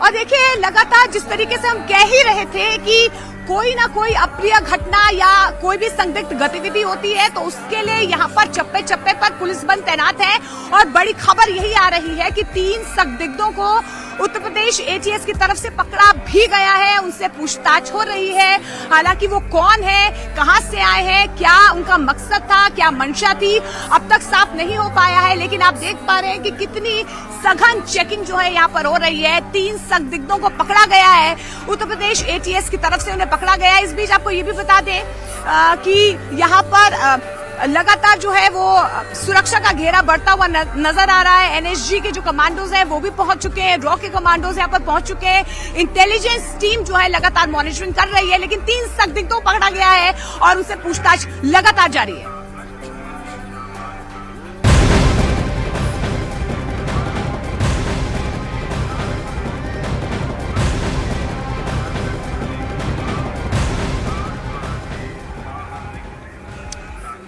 और देखिए लगातार जिस तरीके से हम कह ही रहे थे कि कोई ना कोई अप्रिय घटना या कोई भी संदिग्ध गतिविधि होती है तो उसके लिए यहाँ पर चप्पे चप्पे पर पुलिस बल तैनात है। और बड़ी खबर यही आ रही है कि 3 संदिग्धों को उत्तर प्रदेश एटीएस की तरफ से पकड़ा भी गया है, उनसे पूछताछ हो रही है। हालांकि वो कौन है, कहां से आए हैं, क्या उनका मकसद था, क्या मंशा थी, अब तक साफ नहीं हो पाया है। लेकिन आप देख पा रहे हैं कि कितनी सघन चेकिंग जो है यहाँ पर हो रही है। 3 संदिग्धों को पकड़ा गया है, उत्तर प्रदेश एटीएस की तरफ से उन्हें पकड़ा गया है। इस बीच आपको ये भी बता दें कि यहाँ पर लगातार जो है वो सुरक्षा का घेरा बढ़ता हुआ नजर आ रहा है। एनएसजी के जो कमांडोज हैं वो भी पहुंच चुके हैं, रॉ के कमांडोज यहाँ पर पहुंच चुके हैं। इंटेलिजेंस टीम जो है लगातार मॉनिटरिंग कर रही है, लेकिन 3 संदिग्धों को पकड़ा गया है और उनसे पूछताछ लगातार जारी है।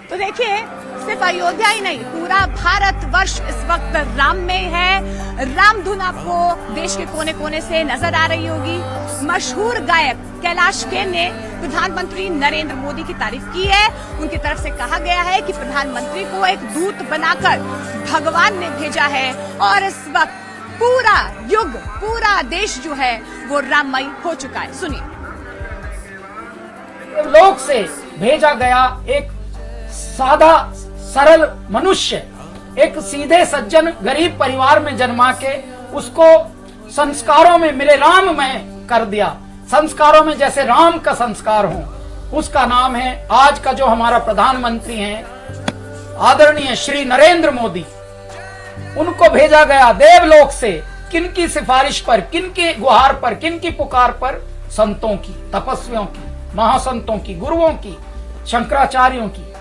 तो देखिए सिर्फ अयोध्या ही नहीं, पूरा भारत वर्ष इस वक्त राममय है। राम धुन आपको देश के कोने कोने से नजर आ रही होगी। मशहूर गायक कैलाश खेर ने प्रधानमंत्री नरेंद्र मोदी की तारीफ की है। उनकी तरफ से कहा गया है कि प्रधानमंत्री को एक दूत बनाकर भगवान ने भेजा है और इस वक्त पूरा युग, पूरा देश जो है वो राममय हो चुका है। सुनिए। लोक से भेजा गया एक सादा सरल मनुष्य, एक सीधे सज्जन गरीब परिवार में जन्मा के उसको संस्कारों में मेरे राम में कर दिया। संस्कारों में जैसे राम का संस्कार हो, उसका नाम है आज का जो हमारा प्रधानमंत्री हैं आदरणीय श्री नरेंद्र मोदी। उनको भेजा गया देवलोक से किनकी सिफारिश पर, किनकी गुहार पर, किनकी पुकार पर? संतों की, तपस्वियों की, महासंतों की, गुरुओं की, शंकराचार्यों की,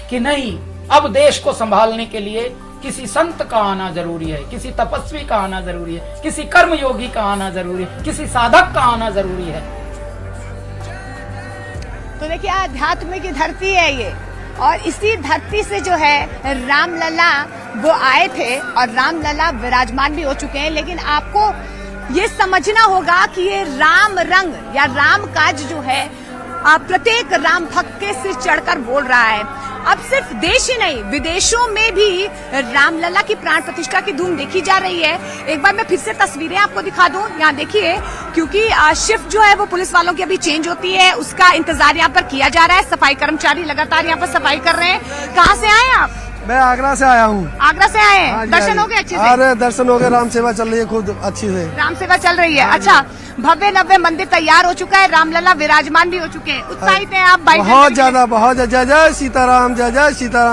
कि नहीं अब देश को संभालने के लिए किसी संत का आना जरूरी है, किसी तपस्वी का आना जरूरी है, किसी कर्मयोगी का आना जरूरी है, किसी साधक का आना जरूरी है। तो देखिए आध्यात्म की धरती है ये, और इसी धरती से जो है रामलला वो आए थे और रामलला विराजमान भी हो चुके हैं। लेकिन आपको ये समझना होगा कि ये राम रंग या राम काज जो है प्रत्येक राम भक्त के सिर चढ़कर बोल रहा है। अब सिर्फ देश ही नहीं, विदेशों में भी रामलला की प्राण प्रतिष्ठा की धूम देखी जा रही है। एक बार मैं फिर से तस्वीरें आपको दिखा दूं, यहाँ देखिए, क्योंकि शिफ्ट जो है वो पुलिस वालों की अभी चेंज होती है, उसका इंतजार यहाँ पर किया जा रहा है। सफाई कर्मचारी लगातार यहाँ पर सफाई कर रहे हैं। कहाँ से आए आप? मैं आगरा से आया हूँ। आगरा से आए हैं? दर्शन हो गए अच्छे से? अरे दर्शन हो गए, राम सेवा चल रही है खुद अच्छी से। राम सेवा चल रही है, अच्छा। भव्य नव्य मंदिर तैयार हो चुका है, रामलला विराजमान भी हो चुके हैं। उत्साहित हैं आप? बहुत ज्यादा, बहुत जय जय सीताराम, जय जय सीताराम।